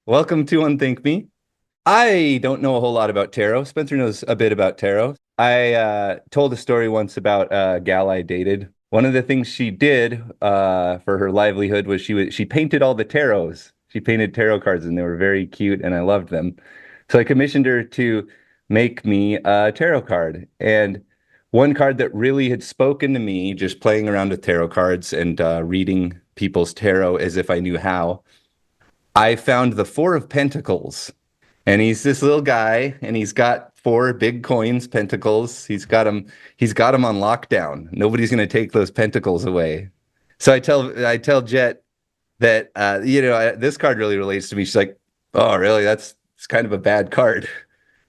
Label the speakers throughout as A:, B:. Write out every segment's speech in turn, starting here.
A: Welcome to Unthink Me. I don't know a whole lot about tarot. Spencer knows a bit about tarot. I told a story once about a gal I dated. One of the things she did for her livelihood was she painted all the tarots. She painted tarot cards, and they were very cute, and I loved them. So I commissioned her to make me a tarot card. And one card that really had spoken to me, just playing around with tarot cards and reading people's tarot as if I knew how. I found the Four of Pentacles, and he's this little guy, and he's got four big coins, pentacles. He's got them on lockdown. Nobody's going to take those pentacles away. So I tell Jet that this card really relates to me. She's like, "Oh, really? It's kind of a bad card."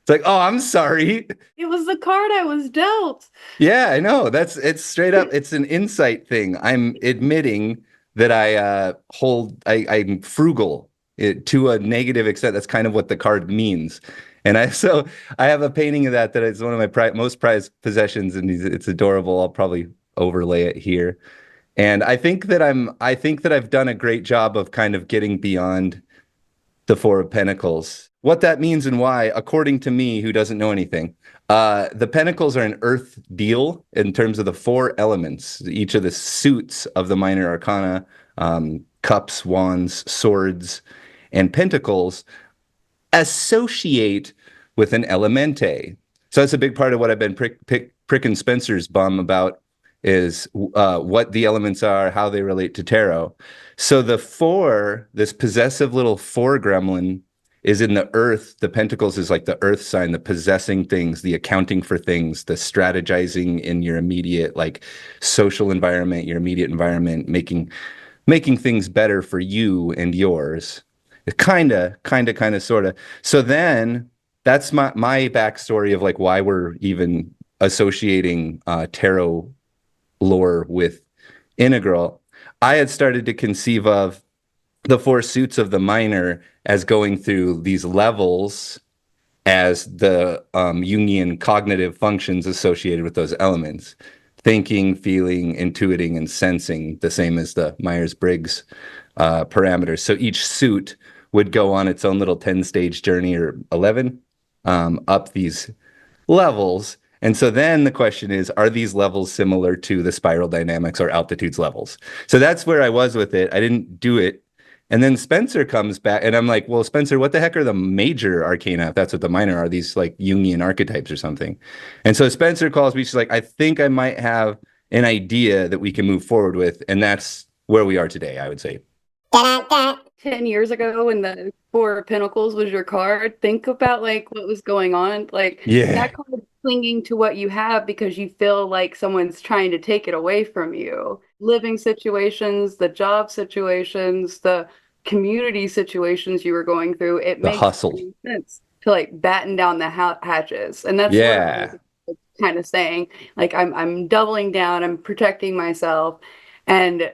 A: It's like, "Oh, I'm sorry."
B: It was the card I was dealt.
A: Yeah, I know. It's straight up. It's an insight thing. I'm admitting that I'm frugal to a negative extent. That's kind of what the card means. And I have a painting of that is one of my most prized possessions, and it's adorable. I'll probably overlay it here. And I think that I've done a great job of kind of getting beyond the Four of Pentacles. What that means and why, according to me, who doesn't know anything, the Pentacles are an earth deal in terms of the four elements, each of the suits of the minor arcana, cups, wands, swords, and pentacles associate with an elemente. So that's a big part of what I've been pricking Spencer's bum about is what the elements are, how they relate to tarot. So the four, this possessive little four gremlin is in the earth. The pentacles is like the earth sign, the possessing things, the accounting for things, the strategizing in your immediate like social environment, your immediate environment, making things better for you and yours. Sort of. So then that's my backstory of like why we're even associating tarot lore with integral. I had started to conceive of the four suits of the minor as going through these levels as the Jungian cognitive functions associated with those elements. Thinking, feeling, intuiting, and sensing, the same as the Myers-Briggs parameters. So each suit would go on its own little 10-stage journey or 11 up these levels. And so then the question is, are these levels similar to the spiral dynamics or altitudes levels? So that's where I was with it. I didn't do it. And then Spencer comes back, and I'm like, well, Spencer, what the heck are the major arcana, if that's what the minor are, these like Jungian archetypes or something? And so Spencer calls me, she's like, I think I might have an idea that we can move forward with. And that's where we are today, I would say.
B: 10 years ago when the Four of Pentacles was your card, think about like what was going on. Like
A: Yeah.
B: that card clinging to what you have because you feel like someone's trying to take it away from you. Living situations, the job situations, the community situations you were going through, it
A: The
B: makes
A: hustle.
B: sense to like batten down the hatches. And that's where I
A: Yeah.
B: was kind of saying, like I'm doubling down, I'm protecting myself. And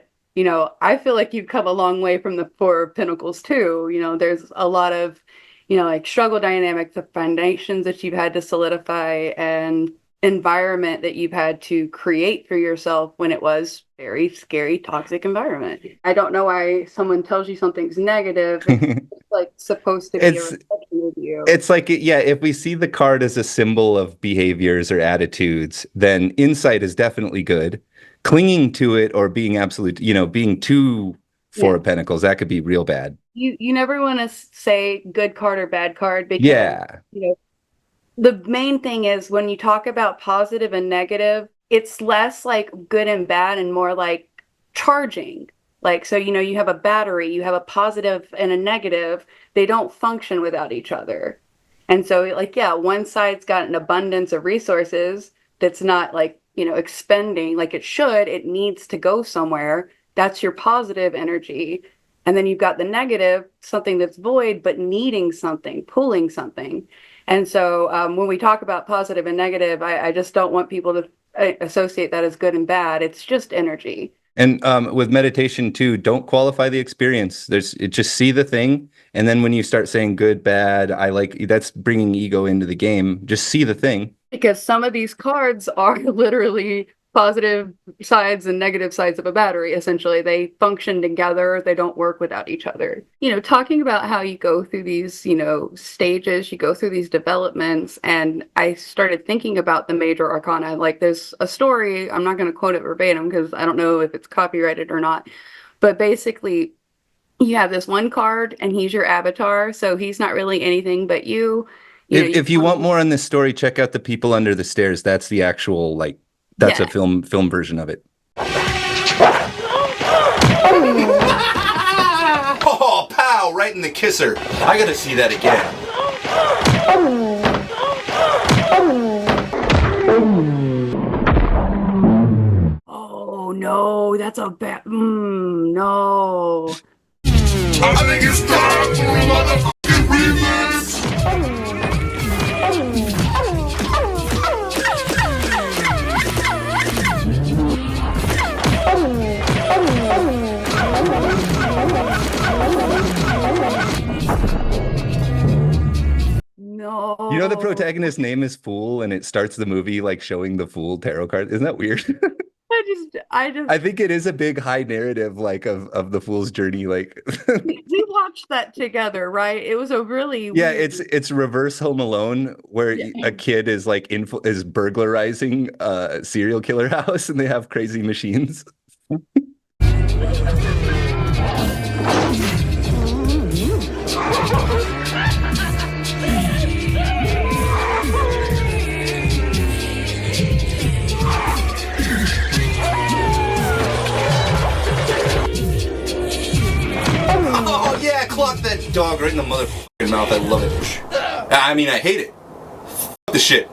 B: I feel like you've come a long way from the Four of Pentacles too. There's a lot of, like struggle dynamics, the foundations that you've had to solidify and environment that you've had to create for yourself when it was very scary, toxic environment. I don't know why someone tells you something's negative. It's like supposed to be a
A: It's
B: reflection of you.
A: It's like, yeah, if we see the card as a symbol of behaviors or attitudes, then insight is definitely good. Clinging to it or being absolute, being too Four
B: Yeah.
A: of Pentacles, that could be real bad.
B: You never want to say good card or bad card because
A: Yeah,
B: you know the main thing is when you talk about positive and negative, it's less like good and bad and more like charging. Like, so, you have a battery, you have a positive and a negative, they don't function without each other. And so, like, yeah, one side's got an abundance of resources that's not like, expending like it should, it needs to go somewhere. That's your positive energy. And then you've got the negative, something that's void, but needing something, pulling something. And so when we talk about positive and negative, I just don't want people to associate that as good and bad. It's just energy.
A: and with meditation too, don't qualify the experience. Just see the thing, and then when you start saying good, bad, I like that's bringing ego into the game. Just see the thing.
B: Because some of these cards are literally positive sides and negative sides of a battery, essentially. They function together, they don't work without each other. Talking about how you go through these, stages, you go through these developments, and I started thinking about the Major Arcana. Like, there's a story, I'm not going to quote it verbatim because I don't know if it's copyrighted or not, but basically, you have this one card and he's your avatar, so he's not really anything but you.
A: If you want more on this story, check out The People Under the Stairs. That's the actual, that's a film version of it. Oh, pow, right in the kisser. I gotta see that again.
B: Oh, no, that's a bad, no.
C: I think it's time for a motherfucking remix.
B: No.
A: The protagonist's name is Fool, and it starts the movie showing the Fool tarot card. Isn't that weird? I think it is a big high narrative of the Fool's journey.
B: We watched that together, right? It was a really
A: weird... it's reverse Home Alone, where a kid is is burglarizing a serial killer house, and they have crazy machines. Oh yeah, clock that dog right in the motherfucking mouth. I love it. I mean, I hate it. Fuck the shit.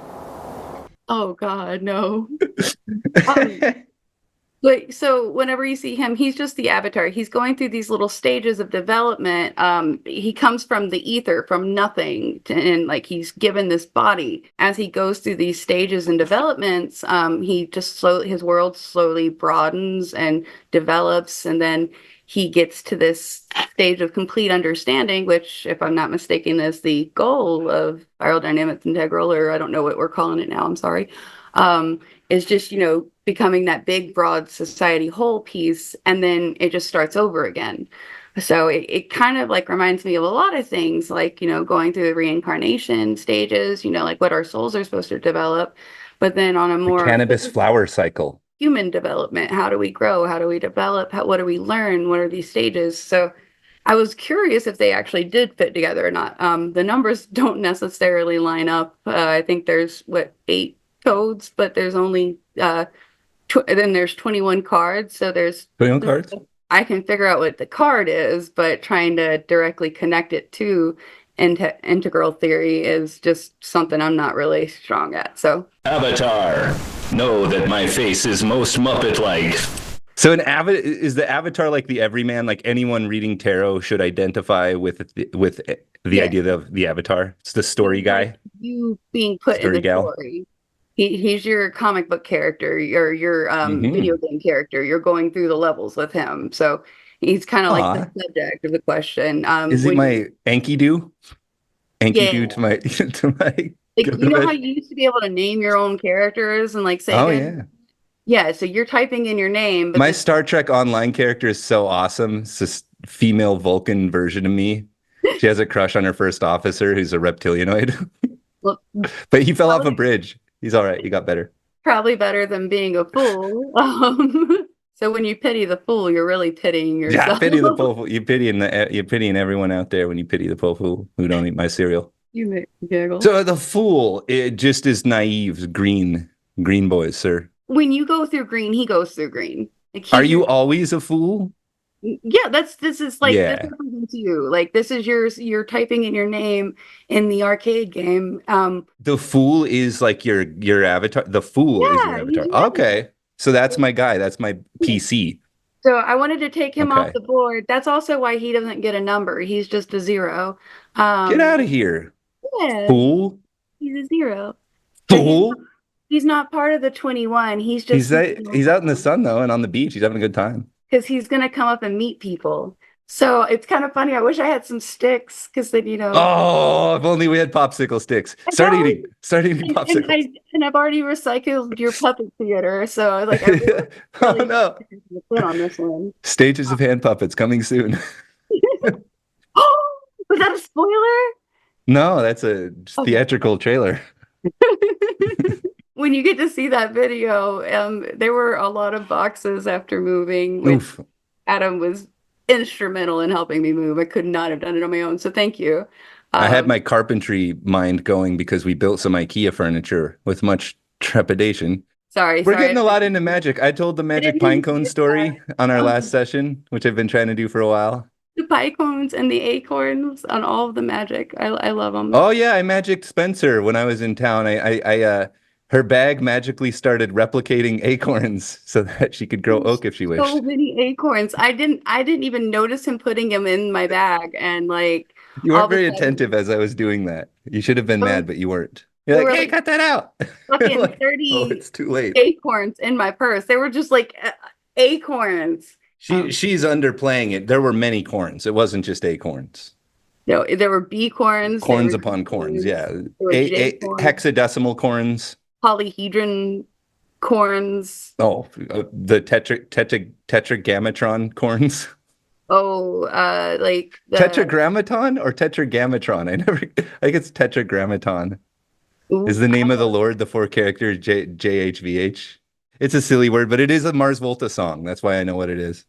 B: Oh God, no. So whenever you see him, he's just the avatar. He's going through these little stages of development. He comes from the ether, from nothing, and he's given this body. As he goes through these stages and developments, his world slowly broadens and develops, and then he gets to this stage of complete understanding, which, if I'm not mistaken, is the goal of Spiral Dynamics Integral, or I don't know what we're calling it now, I'm sorry, is just, becoming that big, broad society whole piece, and then it just starts over again. So it kind of reminds me of a lot of things, going through the reincarnation stages, what our souls are supposed to develop, but then on a more...
A: The cannabis flower cycle.
B: Human development. How do we grow? How do we develop? What do we learn? What are these stages? So I was curious if they actually did fit together or not. The numbers don't necessarily line up. I think there's 8 codes, but there's only then there's 21 cards. So there's
A: 21 cards.
B: I can figure out what the card is, but trying to directly connect it to integral theory is just something I'm not really strong at. So
D: Avatar. Know that my face is most Muppet-like.
A: So is the avatar like the everyman? Like anyone reading tarot should identify with the idea of the avatar? It's the story guy.
B: You being put in the story. He's your comic book character, your video game character. You're going through the levels with him. So he's kind of like the subject of the question.
A: Is he my Enkidu? Enkidu to my
B: how you used to be able to name your own characters and say yeah, so you're typing in your name, but
A: my Star Trek Online character is so awesome. It's this female Vulcan version of me. She has a crush on her first officer who's a reptilianoid.
B: Well,
A: but he fell off a bridge. He's all right. He got better.
B: Probably better than being a fool. So when you pity the fool, you're really pitying yourself.
A: Yeah, pity the fool. You're pitying everyone out there when you pity the poor fool who don't eat my cereal.
B: You make me giggle.
A: So the fool, it just is naive, green boys, sir.
B: When you go through green, he goes through green.
A: Are you always a fool?
B: Yeah, this is this represents you. This is you're typing in your name in the arcade game.
A: The fool is your avatar. The fool is your avatar. Okay. So that's my guy. That's my PC.
B: So I wanted to take him off the board. That's also why he doesn't get a number. He's just a 0.
A: Get out of here.
B: Yeah,
A: fool.
B: He's a 0.
A: Fool.
B: He's not part of the 21. He's just
A: he's out in the sun though, and on the beach. He's having a good time.
B: Because he's going to come up and meet people. So it's kind of funny. I wish I had some sticks because then,
A: Oh, if only we had popsicle sticks.
B: I
A: Start
B: know.
A: eating. Start eating
B: and,
A: popsicles.
B: I've already recycled your puppet theater. So I really,
A: Oh
B: really
A: no.
B: put on this one.
A: Stages of hand puppets coming soon.
B: Oh, was that a spoiler?
A: No, that's a
B: Okay.
A: theatrical trailer.
B: When you get to see that video, there were a lot of boxes after moving, which
A: Oof.
B: Adam was instrumental in helping me move. I could not have done it on my own, so thank you.
A: I had
B: Um,
A: my carpentry mind going because we built some IKEA furniture with much trepidation.
B: sorry,
A: We're
B: sorry.
A: getting a lot into magic. I told the
B: I
A: magic
B: didn't mean to
A: pinecone
B: do
A: story on our
B: that.
A: last session, which I've been trying to do for a while.
B: The pie cones and the acorns on all of the magic. I love them.
A: Oh yeah, I magicked Spencer when I was in town. Her bag magically started replicating acorns so that she could grow oak if she
B: So
A: wished.
B: many acorns. I didn't even notice him putting them in my bag, and like
A: You
B: all
A: weren't
B: of a
A: very
B: sudden
A: attentive as I was doing that. You should have been
B: there
A: mad, but you weren't. You're
B: there
A: like,
B: were
A: hey,
B: like
A: cut that out.
B: fucking
A: Like, oh,
B: 30
A: it's too late.
B: acorns in my purse. They were just like acorns.
A: She's underplaying it. There were many corns. It wasn't just acorns.
B: No, there were B corns, there
A: Corns
B: were
A: upon
B: D
A: corns.
B: corns,
A: Yeah.
B: there were J corns,
A: Hexadecimal corns.
B: polyhedron corns.
A: Oh, the tetragrammaton corns.
B: Oh, like the
A: Tetragrammaton or tetragrammaton? I think it's tetragrammaton. Is the name of the Lord the four characters JHVH? It's a silly word, but it is a Mars Volta song. That's why I know what it is.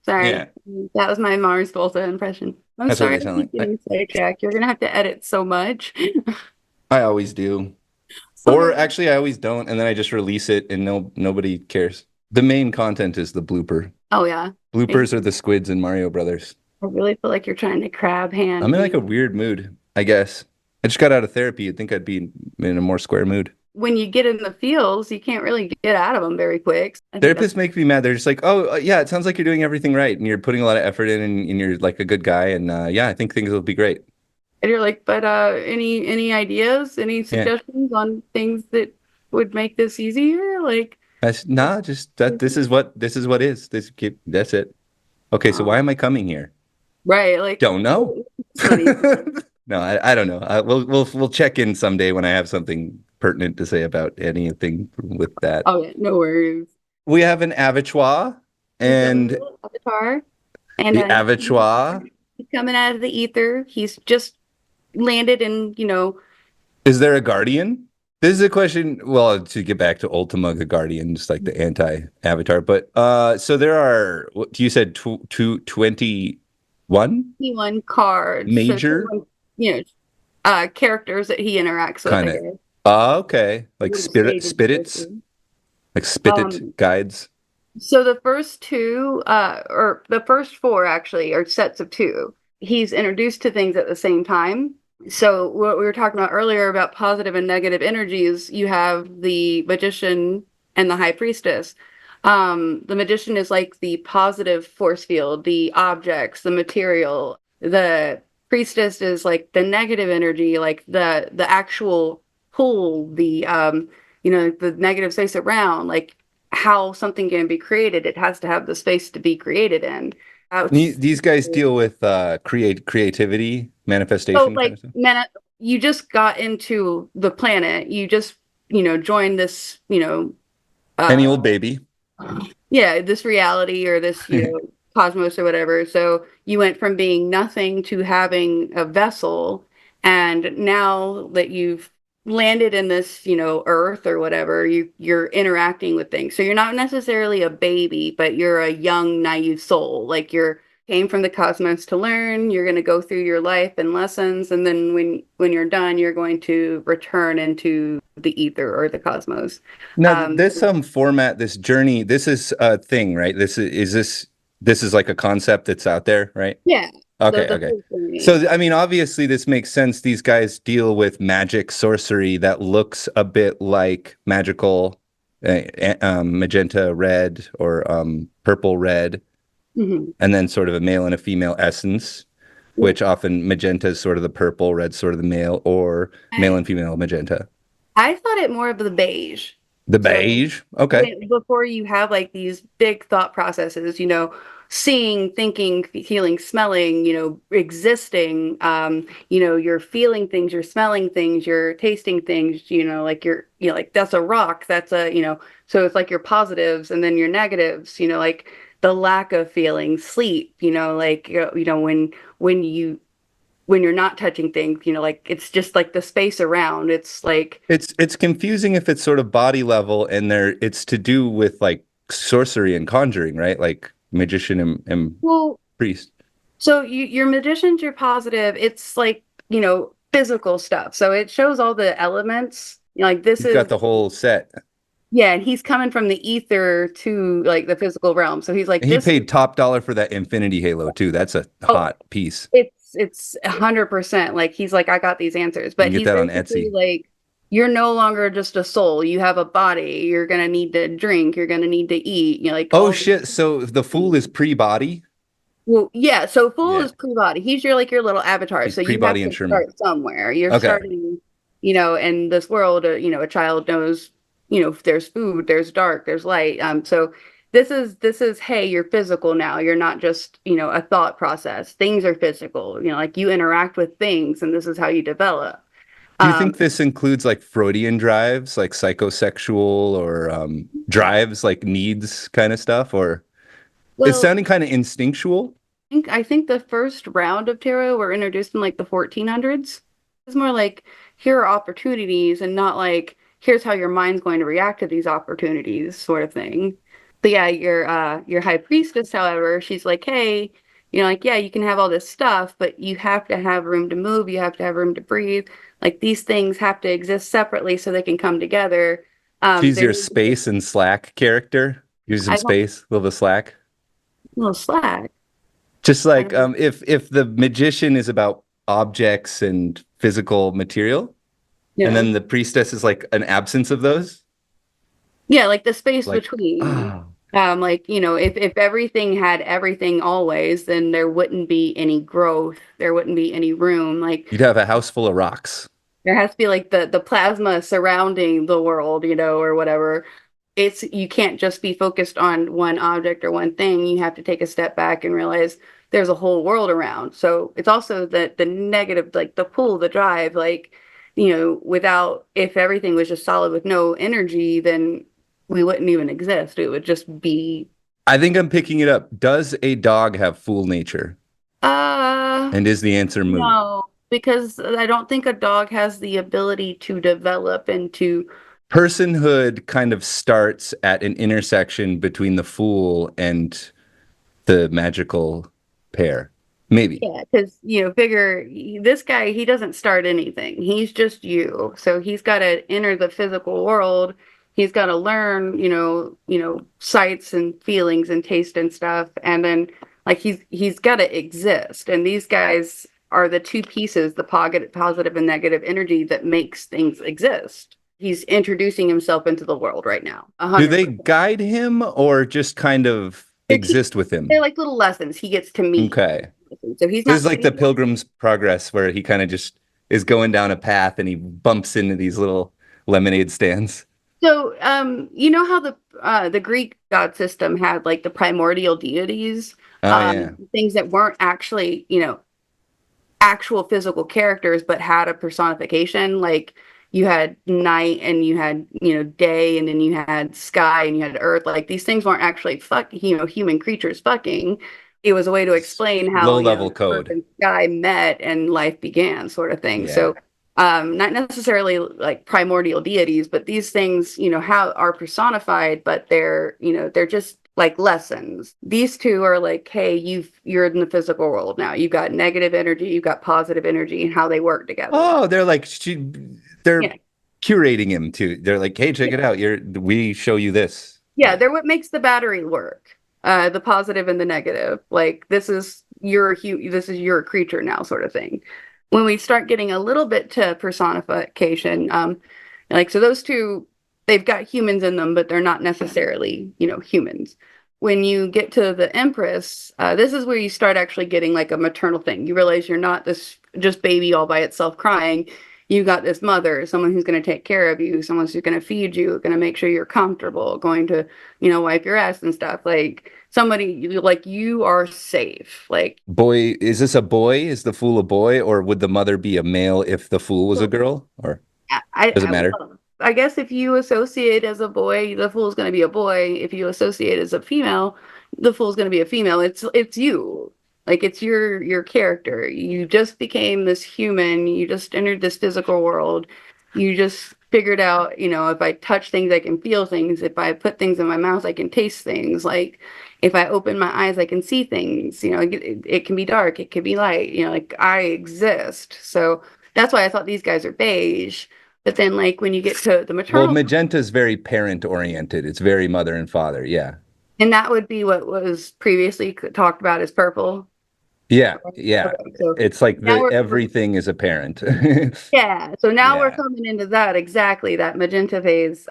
B: Sorry,
A: Yeah,
B: that was my Mars Volta impression. I'm
A: that's what
B: sorry
A: they
B: to
A: sound
B: keep
A: like.
B: getting sidetracked. You're gonna have to edit so much.
A: I always do. Or
B: Okay.
A: actually, I always don't, and then I just release it, and nobody cares. The main content is the blooper.
B: Oh yeah.
A: Bloopers are the squids in Mario Brothers.
B: I really feel like you're trying to crab hand
A: I'm in like a
B: me.
A: weird mood, I guess. I just got out of therapy. You'd think I'd be in a more square mood.
B: When you get in the feels, you can't really get out of them very quick. I think that's
A: Therapists make me mad. They're just like, oh, yeah, it sounds like you're doing everything right, and you're putting a lot of effort in, and you're like a good guy, and yeah, I think things will be great.
B: and you're like, but any ideas, any
A: Yeah,
B: suggestions on things that would make this easier? Like,
A: nah, just that. This is what is. That's it. Okay, so why
B: um,
A: am I coming here?
B: right, like
A: Don't know.
B: it's funny.
A: No, I don't know. We'll check in someday when I have something pertinent to say about anything with that.
B: Oh yeah, no worries.
A: We have an abattoir,
B: We've got a
A: and
B: little avatar, and
A: the abattoir.
B: he's coming out of the ether. He's just landed in,
A: Is there a guardian? This is a question. Well, to get back to Ultima, the guardian, just like the anti-avatar. But so there are. What you said? 21
B: 21 cards. So
A: major
B: 21, characters that he interacts with, I
A: kind of.
B: guess.
A: Okay, like
B: Little stages
A: spirits,
B: listed.
A: like spirit
B: Um,
A: guides.
B: so the first two, or the first four actually, are sets of two. He's introduced to things at the same time. So what we were talking about earlier about positive and negative energies, you have the magician and the high priestess. The magician is like the positive force field, the objects, the material. The priestess is like the negative energy, like the actual pull, the negative space around, like how something can be created. It has to have the space to be created in.
A: These guys deal with creativity,
B: So
A: manifestation kind
B: like
A: of stuff.
B: you just got into the planet. You just, joined this,
A: Any
B: uh
A: old baby.
B: yeah, this reality or this, cosmos or whatever. So you went from being nothing to having a vessel, and now that you've landed in this, Earth or whatever, you're interacting with things. So you're not necessarily a baby, but you're a young, naive soul. Like you're came from the cosmos to learn. You're going to go through your life and lessons, and then when you're done, you're going to return into the ether or the cosmos.
A: Now,
B: Um,
A: this format, this journey, this is a thing, right? This is like a concept that's out there, right?
B: yeah,
A: Okay,
B: the
A: okay.
B: whole journey.
A: So, I mean, obviously, this makes sense. These guys deal with magic, sorcery that looks a bit like magical, magenta red or purple red,
B: Mhm.
A: and then sort of a male and a female essence, which often magenta is sort of the purple, red sort of the male, or male and female magenta.
B: I thought it more of the beige.
A: The
B: So
A: beige. Okay.
B: before you have like these big thought processes, seeing, thinking, feeling, smelling, existing, you're feeling things, you're smelling things, you're tasting things, like like that's a rock, that's so it's like your positives and then your negatives, like the lack of feeling, sleep, like, when you're not touching things, like it's just like the space around. It's like
A: It's confusing if it's sort of body level and it's to do with like sorcery and conjuring, right? Like magician and
B: well,
A: priest.
B: so your magicians, you're positive. It's like, physical stuff. So it shows all the elements. Like this
A: You've got
B: is
A: the whole set.
B: yeah, and he's coming from the ether to like the physical realm. So he's like
A: And he
B: this.
A: paid top dollar for that Infinity Halo too. That's a
B: Oh,
A: hot piece.
B: it's 100%. Like he's like, I got these answers.
A: You
B: But
A: can get
B: he's
A: that on
B: basically
A: Etsy.
B: like, you're no longer just a soul. You have a body. You're gonna need to drink. You're gonna need to eat. Like
A: Oh
B: all these
A: shit. So the fool
B: things.
A: is pre-body?
B: Well, yeah. So full
A: Yeah.
B: is pre-body. He's your little avatar.
A: He's
B: So you have
A: pre-body and
B: to
A: Sherman.
B: start somewhere. You're
A: Okay.
B: starting, in this world. A child knows, if there's food, there's dark, there's light. So this is hey, you're physical now. You're not just a thought process. Things are physical. Like you interact with things, and this is how you develop.
A: Do you
B: Um,
A: think this includes like Freudian drives, like psychosexual or drives, like needs kind of stuff? Or it's
B: well,
A: sounding kind of instinctual.
B: I think the first round of tarot were introduced in like the 1400s. It's more like here are opportunities and not like here's how your mind's going to react to these opportunities sort of thing. But yeah, your high priestess, however, she's like, hey, like yeah, you can have all this stuff, but you have to have room to move, you have to have room to breathe. Like these things have to exist separately so they can come together.
A: She's
B: There
A: your
B: needs to be
A: space and slack character. Use some
B: I don't
A: space, a little bit of slack.
B: a little slack.
A: Just
B: I
A: like
B: don't
A: if the magician is about objects and physical material, and
B: know.
A: then the priestess is like an absence of those.
B: Yeah, like the space
A: Like,
B: between.
A: oh,
B: Like, if everything had everything always, then there wouldn't be any growth. There wouldn't be any room. Like
A: you'd have a house full of rocks.
B: there has to be like the plasma surrounding the world, or whatever. You can't just be focused on one object or one thing. You have to take a step back and realize there's a whole world around. So it's also the negative, like the pull, the drive, like, without if everything was just solid with no energy, then we wouldn't even exist. It would just be
A: I think I'm picking it up. Does a dog have fool nature?
B: uh
A: And is the answer moot?
B: no, because I don't think a dog has the ability to develop into
A: Personhood kind of starts at an intersection between the fool and the magical pair. Maybe.
B: yeah, because figure this guy, he doesn't start anything. He's just you. So he's got to enter the physical world. He's got to learn, sights and feelings and taste and stuff, and then like he's got to exist. And these guys are the two pieces, the positive and negative energy that makes things exist. He's introducing himself into the world right now.
A: Do they
B: 100%.
A: guide him or just kind of exist with him?
B: They're like little lessons he gets to meet.
A: Okay.
B: So he's
A: This
B: not
A: is like the Pilgrim's Progress where he kind of just is going down a path and he bumps into these little lemonade stands.
B: So, you know how the Greek god system had like the primordial deities,
A: Oh yeah.
B: things that weren't actually, actual physical characters, but had a personification. Like you had night and you had, day, and then you had sky and you had earth. Like these things weren't actually human creatures fucking. It was a way to explain how,
A: Low level
B: earth
A: code.
B: and sky met and life began, sort of thing.
A: Yeah.
B: So, not necessarily like primordial deities, but these things, how are personified, but they're just like lessons. These two are like, hey, you're in the physical world now. You've got negative energy, you've got positive energy, and how they work together.
A: Oh, they're like they're
B: Yeah.
A: curating him too. They're like, hey, check it out. We show you this.
B: Yeah, they're what makes the battery work. The positive and the negative. Like this is this is your creature now, sort of thing. When we start getting a little bit to personification, like so those two, they've got humans in them, but they're not necessarily, humans. When you get to the Empress, this is where you start actually getting like a maternal thing. You realize you're not this just baby all by itself crying. you got this mother, someone who's going to take care of you, someone who's going to feed you, going to make sure you're comfortable, going to, wipe your ass and stuff. Like somebody like you are safe. Like
A: Boy, is this a boy? Is the fool a boy, or would the mother be a male if the fool was a girl? Or does it matter?
B: well, I guess if you associate as a boy, the fool's going to be a boy. If you associate as a female, the fool's going to be a female. It's you. Like it's your character. You just became this human. You just entered this physical world. You just figured out, if I touch things, I can feel things. If I put things in my mouth, I can taste things. Like if I open my eyes, I can see things. It can be dark, it can be light. Like I exist. So that's why I thought these guys are beige. But then, like when you get to the
A: Well,
B: maternal,
A: magenta is very parent oriented. It's very mother and father. Yeah.
B: and that would be what was previously talked about as purple.
A: Yeah. Yeah.
B: Okay, so
A: It's like
B: now we're
A: everything is a parent.
B: yeah. So now we're
A: Yeah.
B: coming into that exactly that magenta phase.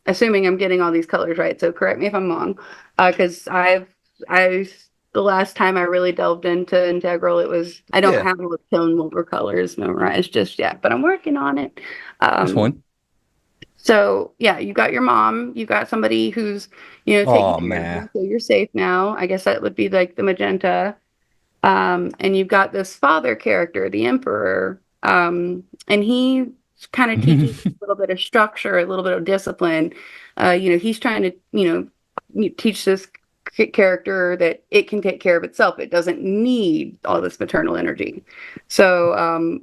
B: Assuming I'm getting all these colors right. So correct me if I'm wrong, because I the last time I really delved into integral, I don't
A: Yeah.
B: have all the tone multiple colors memorized just yet, but I'm working on it.
A: This one.
B: So yeah, you got your mom, you got somebody who's, taking
A: Oh,
B: care of you,
A: man.
B: so you're safe now. I guess that would be like the magenta. And you've got this father character, the emperor, and he kind of teaches you a little bit of structure, a little bit of discipline. He's trying to, teach this character that it can take care of itself. It doesn't need all this maternal energy. So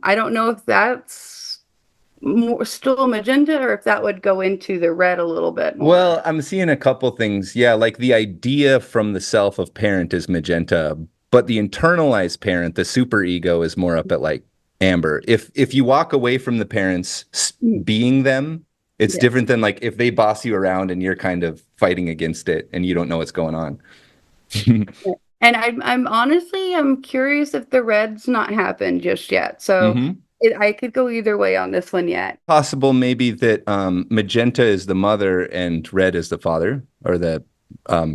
B: I don't know if that's still magenta or if that would go into the red a little bit more.
A: Well, I'm seeing a couple things. Yeah, like the idea from the self of parent is magenta, but the internalized parent, the super ego, is more up at like amber. If you walk away from the parents being them, it's
B: Yeah.
A: different than like if they boss you around and you're kind of fighting against it and you don't know what's going on.
B: And I'm honestly, I'm curious if the red's not happened just yet. So
A: Mhm.
B: I could go either way on this one yet.
A: Possible maybe that magenta is the mother and red is the father, or the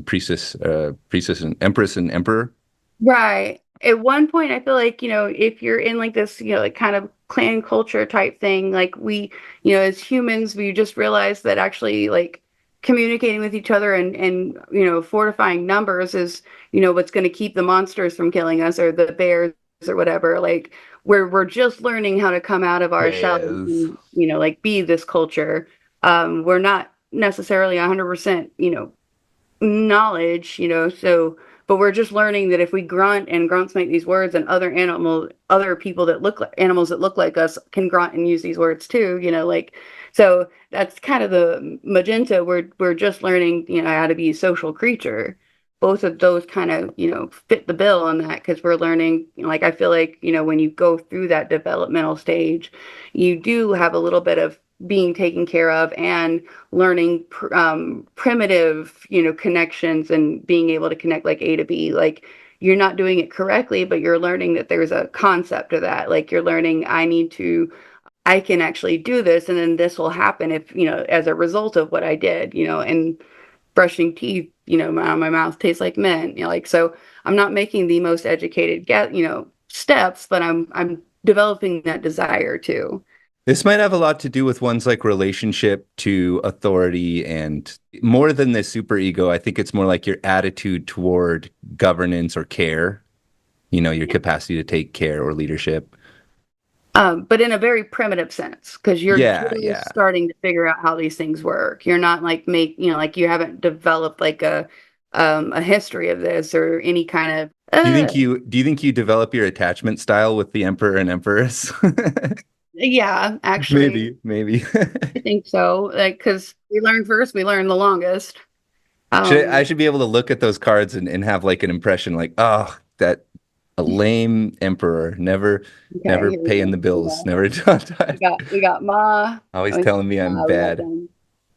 A: priestess and empress and emperor.
B: Right. At one point, I feel like, if you're in like this, like kind of clan culture type thing, like we, as humans, we just realized that actually like communicating with each other and fortifying numbers is, what's going to keep the monsters from killing us or the bears or whatever. Like we're just learning how to come out of our shells
A: Yes.
B: and, like be this culture. We're not necessarily 100%, knowledge, so but we're just learning that if we grunt and grunts make these words and other people that look like animals that look like us can grunt and use these words too, like so that's kind of the magenta. We're just learning, how to be a social creature. Both of those kind of, fit the bill on that because we're learning, like I feel like, when you go through that developmental stage, you do have a little bit of being taken care of and learning primitive, connections and being able to connect like A to B. Like you're not doing it correctly, but you're learning that there's a concept of that. Like you're learning, I can actually do this, and then this will happen if, as a result of what I did, and brushing teeth, my mouth tastes like mint, like so I'm not making the most educated steps, but I'm developing that desire too.
A: This might have a lot to do with one's like relationship to authority, and more than the superego, I think it's more like your attitude toward governance or care, your capacity to take care or leadership.
B: But in a very primitive sense, because you're
A: Yeah,
B: just
A: yeah.
B: starting to figure out how these things work. You're not like like you haven't developed like a history of this or any kind of.
A: Do you think you develop your attachment style with the emperor and empress?
B: Yeah, actually,
A: Maybe.
B: I think so. Like, because we learn first, we learn the longest.
A: I should be able to look at those cards and have like an impression like, oh, that a lame emperor, never
B: Okay, here we
A: paying
B: go.
A: the bills, never
B: We got Ma.
A: always
B: We got
A: telling me I'm
B: Ma, we got
A: bad.
B: them.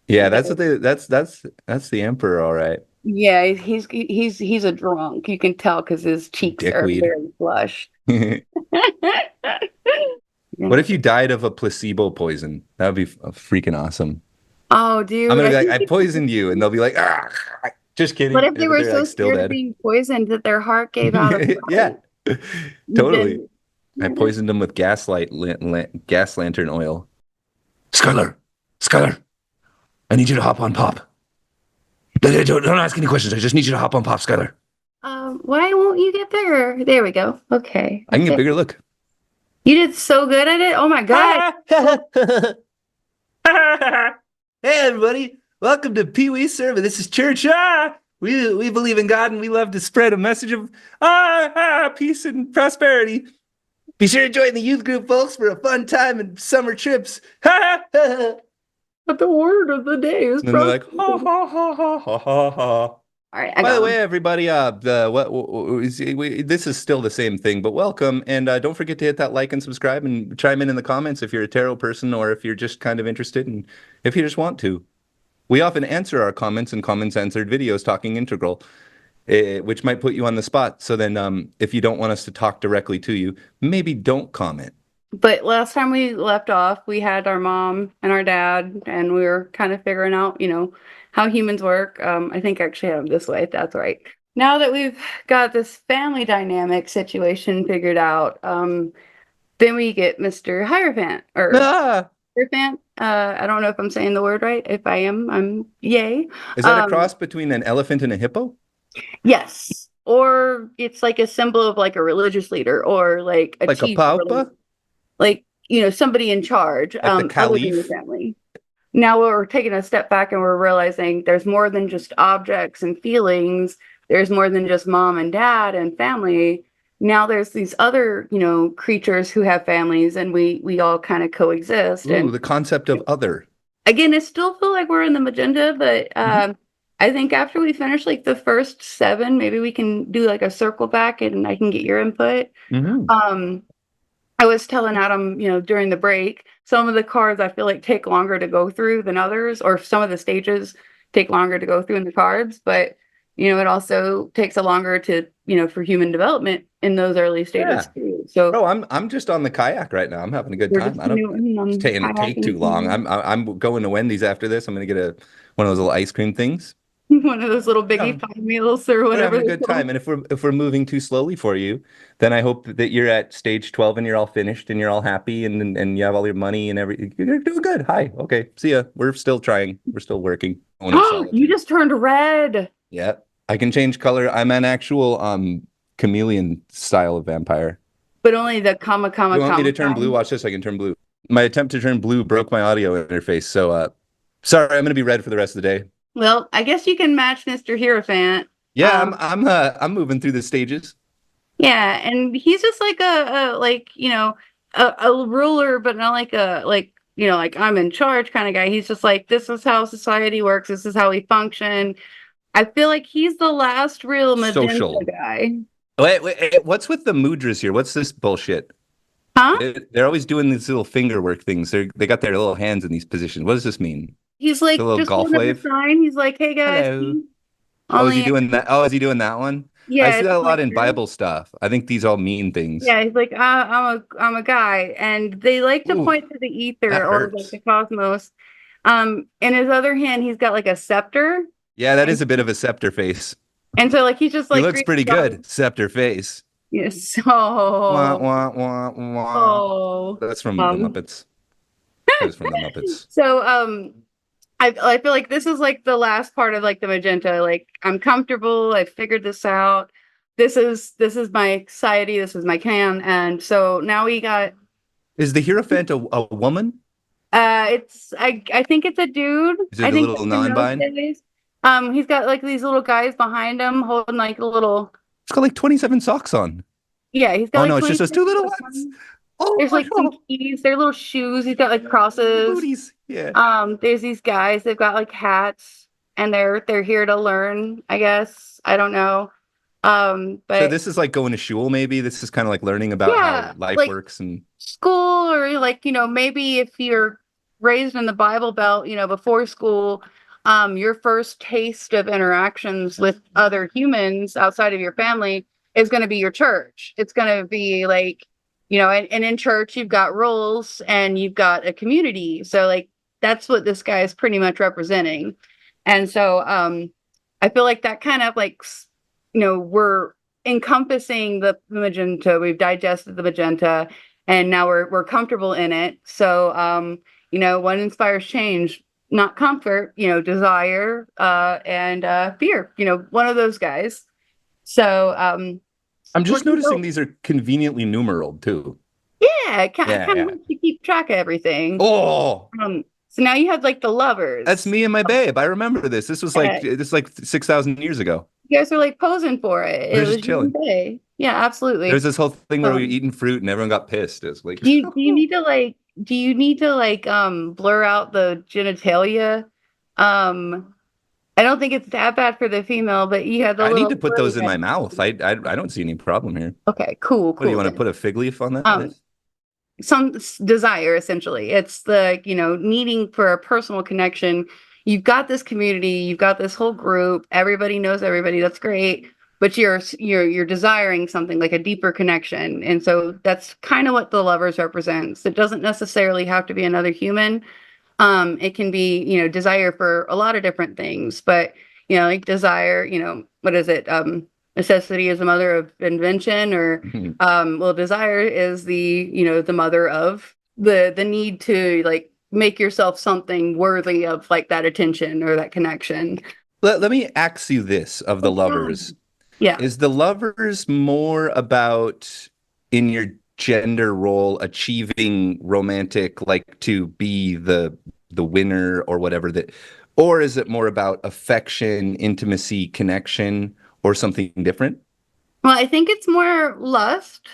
A: Yeah,
B: Okay.
A: that's the emperor, all right.
B: Yeah, he's a drunk. You can tell because his cheeks are
A: Dickweed.
B: very flushed.
A: What if you died of a placebo poison? That would be freaking awesome.
B: Oh, dude,
A: I'm gonna be
B: I
A: like,
B: think
A: I poisoned you, and they'll be like, ah, just kidding.
B: what if they
A: But
B: were
A: they're
B: so
A: like still
B: scared of
A: dead.
B: being poisoned that their heart gave out of
A: Yeah,
B: fright?
A: totally.
B: Then
A: I poisoned him with gas lantern oil. Skylar, I need you to hop on Pop. Don't ask any questions. I just need you to hop on Pop, Skylar.
B: Why won't you get bigger? There we go. Okay.
A: I can get bigger. Look.
B: You did so good at it. Oh my god.
A: Hey everybody, welcome to Pee Wee Sermon. This is church. We believe in God and we love to spread a message of peace and prosperity. Be sure to join the youth group, folks, for a fun time and summer trips.
B: But the word of the day is.
A: And they're like, ha ha ha ha ha ha ha.
B: All right.
A: By the way, everybody, this is still the same thing, but welcome, and don't forget to hit that like and subscribe, and chime in the comments if you're a tarot person or if you're just kind of interested, and if you just want to. We often answer our comments in comments answered videos, talking integral, which might put you on the spot. So then, if you don't want us to talk directly to you, maybe don't comment.
B: But last time we left off, we had our mom and our dad, and we were kind of figuring out, how humans work. I think I actually have them this way, if that's right. Now that we've got this family dynamic situation figured out, then we get Mr. Hierophant, or Hierophant. I don't know if I'm saying the word right. If I am, I'm yay.
A: Is that a cross between an elephant and a hippo?
B: Yes. Or it's like a symbol of like a religious leader, or like a
A: like
B: chief,
A: a pauper?
B: Like, somebody in charge,
A: like the
B: other than
A: caliph?
B: the family. Now we're taking a step back and we're realizing there's more than just objects and feelings. There's more than just mom and dad and family. Now there's these other, creatures who have families, and we all kind of coexist.
A: Ooh,
B: and
A: the concept of other.
B: Again, I still feel like we're in the magenta, but I think after we finish like the first 7, maybe we can do like a circle back and I can get your input. I was telling Adam, during the break, some of the cards I feel like take longer to go through than others, or some of the stages take longer to go through in the cards, but it also takes a longer to, for human development in those early stages too. So
A: I'm just on the kayak right now. I'm having a good time. It's take too long. I'm going to Wendy's after this. I'm gonna get one of those little ice cream things.
B: One of those little biggie pie meals or whatever.
A: We're having a good time. And if we're moving too slowly for you, then I hope that you're at stage 12 and you're all finished and you're all happy and you have all your money and everything. You're doing good. Hi. Okay. See ya. We're still trying. We're still working.
B: You just turned red.
A: Yeah. I can change color. I'm an actual chameleon style of vampire.
B: But only the comma.
A: You want me to turn blue? Watch this. I can turn blue. My attempt to turn blue broke my audio interface. So sorry, I'm gonna be red for the rest of the day.
B: Well, I guess you can match Mr. Hierophant.
A: Yeah, I'm moving through the stages.
B: Yeah, and he's just like a ruler, but not like like I'm in charge kind of guy. He's just like, this is how society works. This is how we function. I feel like he's the last real magenta guy.
A: Wait, what's with the mudras here? What's this bullshit?
B: Huh?
A: They're always doing these little finger work things. They got their little hands in these positions. What does this mean?
B: He's like,
A: the little
B: just
A: golf wave
B: sign. He's like, hey guys.
A: Hello. Is he doing that? Oh, is he doing that one?
B: Yeah,
A: I see that a lot in Bible stuff. I think these all mean things.
B: Yeah, he's like, I'm a guy, and they like to point to the ether or like the cosmos. In his other hand, he's got like a scepter.
A: Yeah, that is a bit of a scepter face.
B: And so like he's just like,
A: he looks pretty good. Scepter face.
B: Yes.
A: Wah, wah, wah, wah.
B: Oh,
A: that's from the Muppets. That's from the Muppets.
B: So I feel like this is like the last part of like the magenta. Like, I'm comfortable. I figured this out. This is my anxiety. This is my can. And so now we got.
A: Is the Hierophant a woman?
B: I think it's a dude.
A: Is it a little non-bind?
B: He's got like these little guys behind him holding like a little.
A: It's got like 27 socks on.
B: Yeah, he's got.
A: Oh no, it's just those 2 little ones. Oh,
B: there's like some keys. They're little shoes. He's got like crosses.
A: Booties. Yeah.
B: There's these guys. They've got like hats, and they're here to learn. I guess I don't know. But
A: so this is like going to shul. Maybe this is kind of like learning about how life works and
B: school, or like maybe if you're raised in the Bible Belt, before school, your first taste of interactions with other humans outside of your family is going to be your church. It's going to be like. And in church, you've got roles and you've got a community. So like, that's what this guy is pretty much representing. And so I feel like that kind of like, we're encompassing the magenta. We've digested the magenta, and now we're comfortable in it. So, what inspires change? Not comfort, desire, and fear. One of those guys. So,
A: I'm
B: we're
A: just noticing these are conveniently numeraled too.
B: yeah, kind
A: Yeah,
B: of
A: yeah.
B: helps to keep track of everything.
A: Oh,
B: So now you have like the lovers.
A: that's me and my babe. I remember this. This was like 6,000 years ago.
B: You guys were like posing for it.
A: We
B: It
A: were
B: was
A: just
B: you and
A: chilling.
B: Bay. Yeah, absolutely.
A: There's this whole thing where we were
B: Um,
A: eating fruit and everyone got pissed. It was like,
B: do you need to blur out the genitalia? I don't think it's that bad for the female, but you have the
A: I need
B: little
A: to put
B: flirty
A: those in my mouth. I don't see any problem here.
B: Okay, cool,
A: What do you
B: cool
A: want to
B: then.
A: put a fig leaf on that?
B: Um, desire essentially. It's the, needing for a personal connection. You've got this community, you've got this whole group, everybody knows everybody, that's great, but you're desiring something like a deeper connection. And so that's kind of what the lovers represents. It doesn't necessarily have to be another human. It can be, desire for a lot of different things, but like desire, what is it? Necessity is the mother of invention, or well, desire is the mother of the need to like make yourself something worthy of like that attention or that connection.
A: Let me ask you this of the
B: Yeah.
A: lovers.
B: Yeah.
A: Is the lovers more about in your gender role achieving romantic, like to be the winner or whatever that, or is it more about affection, intimacy, connection, or something different?
B: Well, I think it's more lust.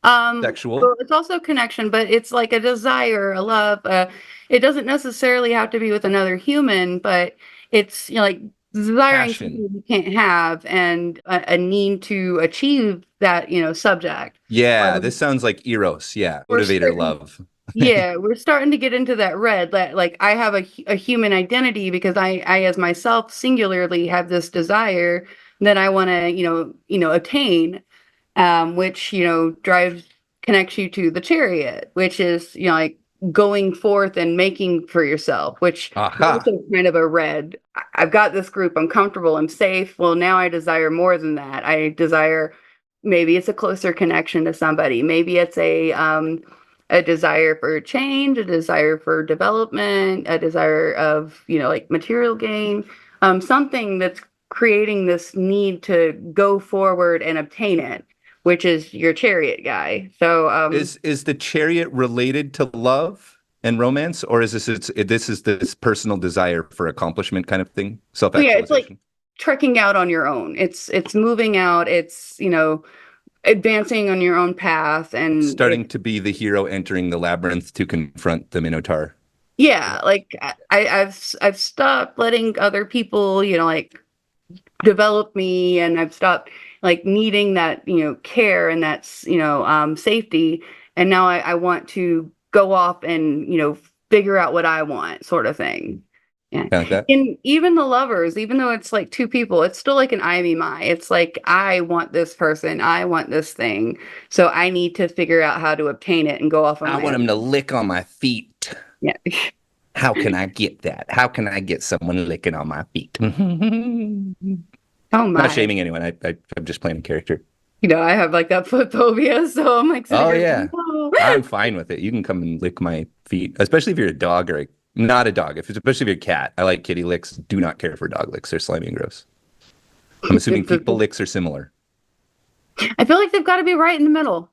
A: Sexual.
B: So it's also connection, but it's like a desire, a love. It doesn't necessarily have to be with another human, but it's like desiring
A: Passion.
B: something you can't have, and a need to achieve that, subject.
A: Yeah,
B: Um,
A: this sounds like Eros. Yeah,
B: we're
A: motivator
B: starting,
A: love.
B: yeah, we're starting to get into that red. That like I have a human identity because I as myself singularly have this desire that I want to, attain, which drives connects you to the chariot, which is like going forth and making for yourself, which is
A: Aha.
B: also kind of a red. I've got this group, I'm comfortable, I'm safe. Well, now I desire more than that. I desire, maybe it's a closer connection to somebody. Maybe it's a desire for change, a desire for development, a desire of like material gain, something that's creating this need to go forward and obtain it, which is your chariot guy. So
A: Is the chariot related to love and romance, or is this is this personal desire for accomplishment kind of thing,
B: yeah, it's like
A: self-actualization?
B: trekking out on your own. It's moving out. It's advancing on your own path, and
A: Starting to be the hero entering the labyrinth to confront the Minotaur.
B: yeah, like I've stopped letting other people like develop me, and I've stopped like needing that care and that's safety, and now I want to go off and figure out what I want, sort of thing. Yeah.
A: Kind of like that.
B: And even the lovers, even though it's like two people, it's still like an I me my. It's like I want this person, I want this thing, so I need to figure out how to obtain it and go off on
A: I
B: my
A: want
B: own.
A: him to lick on my feet.
B: Yeah.
A: How can I get that? How can I get someone licking on my feet?
B: Oh my.
A: Not shaming anyone. I'm just playing a character.
B: I have like that foot phobia, so I'm like,
A: Oh
B: sitting here
A: yeah,
B: going, "Oh."
A: I'm fine with it. You can come and lick my feet, especially if you're a dog or not a dog. Especially if you're a cat. I like kitty licks. Do not care for dog licks. They're slimy and gross. I'm assuming people licks are similar.
B: I feel like they've got to be right in the middle.